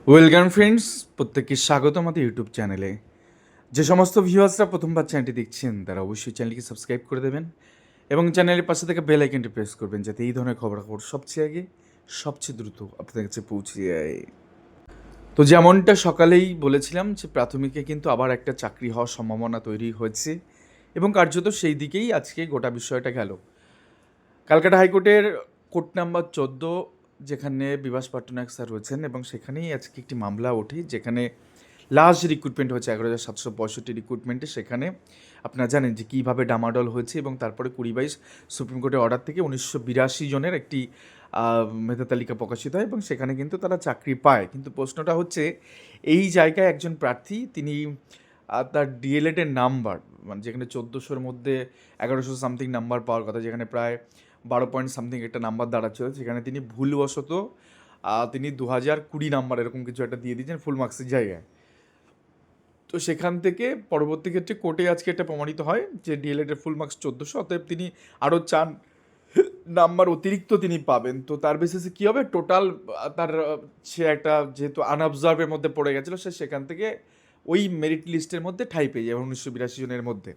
Welcome friends, প্রত্যেককে স্বাগত আমাদের ইউটিউব চ্যানেলে। যে সমস্ত ভিউয়ার্সরা প্রথমবার চ্যানেলটি দেখছেন তারা অবশ্যই চ্যানেলকে সাবস্ক্রাইব করে দেবেন এবং চ্যানেলের পাশে থেকে বেল আইকনটি প্রেস করবেন যাতে এই ধরনের খবরাখবর সবচেয়ে আগে সবচেয়ে দ্রুত আপনাদের কাছে পৌঁছে যায়। তো যেমনটা সকালেই বলেছিলাম যে প্রাথমিকে কিন্তু আবার একটা চাকরি হওয়ার সম্ভাবনা তৈরি হয়েছে এবং কার্যত সেই দিকেই আজকে গোটা বিষয়টা গেল। ক্যালকাটা হাইকোর্টের কোর্ট নাম্বার 14, যেখানে বিভাস পট্টনায়ক স্যার রয়েছেন, এবং সেখানেই আজকে একটি মামলা ওঠে যেখানে লাস্ট রিক্রুটমেন্ট হয়েছে 11,765 রিক্রুটমেন্টে। সেখানে আপনারা জানেন যে কীভাবে ডামাডল হয়েছে এবং তারপরে 20/22 সুপ্রিম কোর্টের অর্ডার থেকে 1982 জনের একটি মেধা তালিকা প্রকাশিত হয় এবং সেখানে কিন্তু তারা চাকরি পায়। কিন্তু প্রশ্নটা হচ্ছে, এই জায়গায় একজন প্রার্থী তিনি তার ডিএলএডের নাম্বার, মানে যেখানে 1400-র মধ্যে 1100 সামথিং নাম্বার পাওয়ার কথা, যেখানে প্রায় 12 পয়েন্ট সামথিং একটা নাম্বার দাঁড়াচ্ছিল, সেখানে তিনি ভুলবশত তিনি 2020 নাম্বার এরকম কিছু একটা দিয়ে দিয়েছেন ফুল মার্কসের জায়গায়। তো সেখান থেকে পরবর্তী ক্ষেত্রে কোর্টে আজকে এটা প্রমাণিত হয় যে ডিএলএডের ফুল মার্কস 1400, অতএব তিনি আরও 4 নাম্বার অতিরিক্ত তিনি পাবেন। তো তার বেসিসে কী হবে, টোটাল তার সে একটা যেহেতু আনঅবজার্ভের মধ্যে পড়ে গেছিলো, সে সেখান থেকে ওই মেরিট লিস্টের মধ্যে ঠাঁই পেয়ে যাবে 1982 জনের মধ্যে।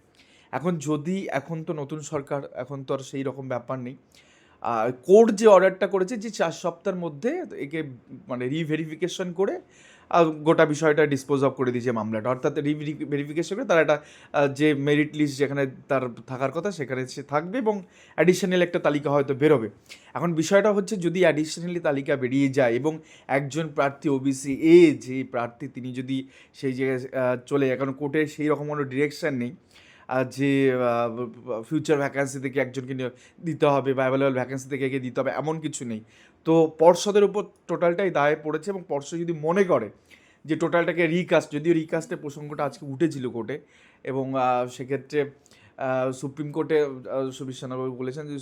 এখন তো নতুন সরকার, এখন তো আর সেই রকম ব্যাপার নেই। কোর্ট যে অর্ডারটা করেছে যে 4 সপ্তাহের মধ্যে একে মানে রিভেরিফিকেশন করে গোটা বিষয়টা ডিসপোজ অফ করে দিয়েছে মামলাটা, অর্থাৎ ভেরিফিকেশন করে তার একটা যে মেরিট লিস্ট যেখানে তার থাকার কথা সেখানে সে থাকবে এবং অ্যাডিশনাল একটা তালিকা হয়তো বেরোবে। এখন বিষয়টা হচ্ছে, যদি অ্যাডিশনালি তালিকা বেরিয়ে যায় এবং একজন প্রার্থী ওবিসি যে প্রার্থী তিনি যদি সেই জায়গায় চলে যায়, কারণ কোর্টের সেই রকম কোনো ডিরেকশান নেই যে ফিউচার ভ্যাকান্সি থেকে একজনকে দিতে হবে বা অ্যাভেলেবল ভ্যাকান্সি থেকে একে দিতে হবে, এমন কিছু নেই। তো পর্ষদের উপর টোটালটাই দায়ে পড়েছে এবং পর্ষদ যদি মনে করে যে টোটালটাকে রিকাস্ট, যদিও রিকাস্টের প্রসঙ্গটা আজকে উঠেছিল কোর্টে, এবং সেক্ষেত্রে সুপ্রিম কোর্টে সুবিশানবাবু বলেছেন যে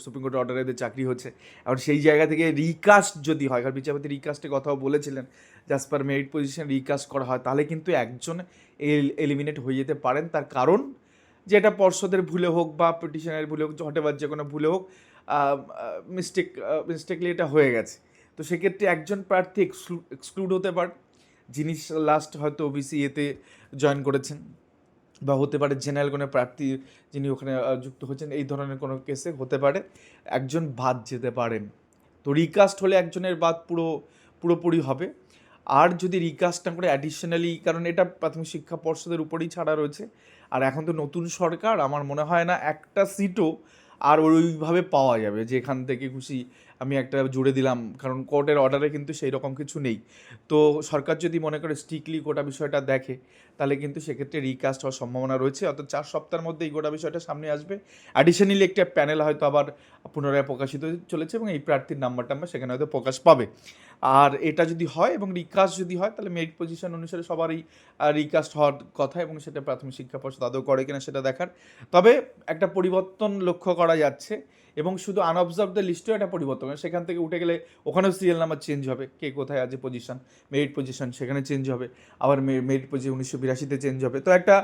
সুপ্রিম কোর্টের অর্ডারে এদের চাকরি হচ্ছে। এখন সেই জায়গা থেকে রিকাস্ট যদি হয়, কারণ বিচারপতি রিকাস্টের কথাও বলেছিলেন, জাস্ট পার মেরিট পজিশন রিকাস্ট করা হয়, তাহলে কিন্তু একজন এলিমিনেট হয়ে যেতে পারেন। তার কারণ যে এটা পর্ষদের ভুলে হোক বা পিটিশনের ভুলে হোক, হটেবার যে কোনো ভুলে হোক, মিস্টেকলি এটা হয়ে গেছে। তো সেক্ষেত্রে একজন প্রার্থী এক্সক্লুড হতে পারে, যিনি লাস্ট হয়তো ওবিসি এতে জয়েন করেছেন, বা হতে পারে জেনারেল কোনো প্রার্থী যিনি ওখানে যুক্ত হয়েছেন, এই ধরনের কোনো কেসে হতে পারে একজন বাদ যেতে পারেন। তো রিকাস্ট হলে একজনের বাদ পুরোপুরি হবে। আর যদি রিকাস্ট না করে অ্যাডিশনালি, কারণ এটা প্রাথমিক শিক্ষা পর্ষদের উপরেই ছাড়া রয়েছে, আর এখন তো নতুন সরকার, আমার মনে হয় না একটা সিটও আর ওইভাবে পাওয়া যাবে যে এখান থেকে খুশি আমি একটা জুড়ে দিলাম, কারণ কোর্টের অর্ডারে কিন্তু সেই রকম কিছু নেই। তো সরকার যদি মনে করে স্ট্রিক্টলি গোটা বিষয়টা দেখে, তাহলে কিন্তু সেক্ষেত্রে রিকাস্ট হওয়ার সম্ভাবনা রয়েছে, অর্থাৎ 4 সপ্তাহের মধ্যে এই গোটা বিষয়টা সামনে আসবে। অ্যাডিশনালি একটা প্যানেল হয়তো আবার পুনরায় প্রকাশিত চলেছে এবং এই প্রার্থীর নাম্বার সেখানে হয়তো প্রকাশ পাবে। আর এটা যদি হয় এবং রিকাস্ট যদি হয়, তাহলে মেরিট পজিশন অনুসারে সবারই রিকাস্ট হওয়ার কথা, এবং সেটা প্রাথমিক শিক্ষা পর্ষদ আদৌ করে কিনা সেটা দেখার। তবে একটা পরিবর্তন লক্ষ্য করা যাচ্ছে, এবং শুধু আনঅবজার্ভদের লিস্টেও একটা পরিবর্তন, সেখান থেকে উঠে গেলে ওখানেও সিরিয়াল নাম্বার চেঞ্জ হবে, কে কোথায় আছে পজিশন, মেরিট পজিশন সেখানে চেঞ্জ হবে, আবার মেরিট পজিশন 1982-তে চেঞ্জ হবে। তো একটা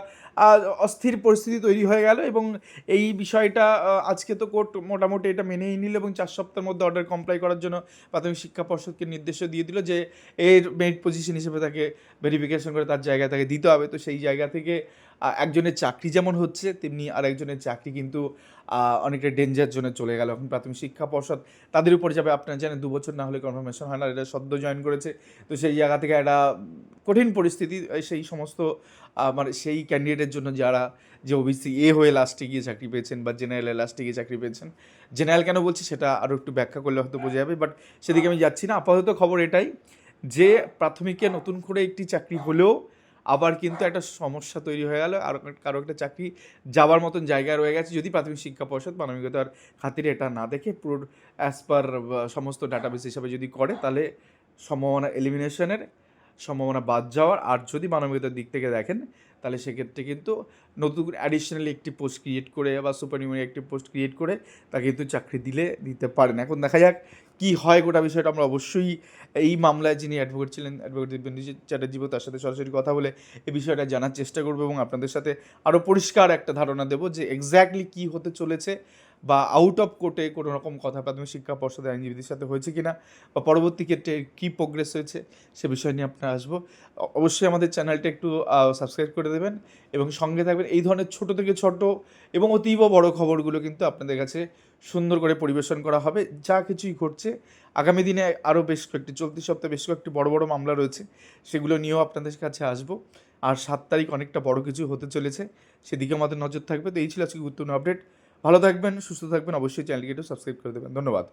অস্থির পরিস্থিতি তৈরি হয়ে গেল, এবং এই বিষয়টা আজকে তো কোর্ট মোটামুটি এটা মেনেই নিল এবং 4 সপ্তাহের মধ্যে অর্ডার কমপ্লাই করার জন্য প্রাথমিক শিক্ষা পর্ষদকে নির্দেশও দিয়ে দিল যে এর মেরিট পজিশন হিসেবে তাকে ভেরিফিকেশন করে তার জায়গায় তাকে দিতে হবে। তো সেই জায়গা থেকে একজনের চাকরি যেমন হচ্ছে, তেমনি আর একজনের চাকরি কিন্তু অনেকটা ডেঞ্জার জোনে চলে গেল। এখন প্রাথমিক শিক্ষা পর্ষদ তাদের উপরে যাবে, আপনারা জানেন 2 বছর না হলে কনফার্মেশন হয় না, এটা সদ্য জয়েন করেছে। তো সেই জায়গা থেকে একটা কঠিন পরিস্থিতি সেই সমস্ত মানে সেই ক্যান্ডিডেটের জন্য যারা যে ওবিসি হয়ে লাস্টে গিয়ে চাকরি পেয়েছেন বা জেনারেলে লাস্টে গিয়ে চাকরি পেয়েছেন। জেনারেল কেন বলছি সেটা আরও একটু ব্যাখ্যা করলে হয়তো বোঝা যাবে, বাট সেদিকে আমি যাচ্ছি না। আপাতত খবর এটাই যে প্রাথমিকে নতুন করে একটি চাকরি হলেও আবার কিন্তু একটা সমস্যা তৈরি হয়ে গেল, আর কারো একটা চাকরি যাওয়ার মতন জায়গায় রয়ে গেছে, যদি প্রাথমিক শিক্ষা পর্ষদ মানবিকতার খাতিরে এটা না দেখে পুরো অ্যাজ পার সমস্ত ডাটাবেস হিসাবে যদি করে, তাহলে সম্ভাবনা এলিমিনেশনের, সম্ভাবনা বাদ যাওয়ার। আর যদি মানবিকতার দিক থেকে দেখেন, তাহলে সেক্ষেত্রে কিন্তু নতুন অ্যাডিশনালি একটি পোস্ট ক্রিয়েট করে বা সুপারনিউমারি একটি পোস্ট ক্রিয়েট করে তাকে কিন্তু চাকরি দিতে পারেন। এখন দেখা যাক কী হয় গোটা বিষয়টা। আমরা অবশ্যই এই মামলায় যিনি অ্যাডভোকেট ছিলেন, অ্যাডভোকেট দিব্যেন্দু চ্যাটার্জি, তার সাথে সরাসরি কথা বলে এই বিষয়টা জানার চেষ্টা করবো এবং আপনাদের সাথে আরও পরিষ্কার একটা ধারণা দেবো যে এক্স্যাক্টলি কী হতে চলেছে, বা আউট অফ কোর্টে কোনো রকম কথা প্রাথমিক শিক্ষা পর্ষদের আইনজীবীদের সাথে হয়েছে কি না, বা পরবর্তী ক্ষেত্রে কী প্রোগ্রেস হয়েছে, সে বিষয় নিয়ে আপনারা আসবো। অবশ্যই আমাদের চ্যানেলটা একটু সাবস্ক্রাইব করে দেবেন এবং সঙ্গে থাকবেন। এই ধরনের ছোট থেকে ছোট এবং অতীব বড় খবরগুলো কিন্তু আপনাদের কাছে সুন্দর করে পরিবেশন করা হবে। যা কিছুই ঘটছে আগামী দিনে আরও বেশ কয়েকটি, চলতি সপ্তাহে বেশ কয়েকটি বড় বড় মামলা রয়েছে, সেগুলো নিয়েও আপনাদের কাছে আসবো। আর 7 তারিখ অনেকটা বড় কিছু হতে চলেছে, সেদিকে আমাদের নজর থাকবে। তো এই ছিল আজকে গুরুত্বপূর্ণ আপডেট। ভালো থাকবেন, সুস্থ থাকবেন, অবশ্যই চ্যানেলটিকে একটু সাবস্ক্রাইব করে দেবেন। ধন্যবাদ।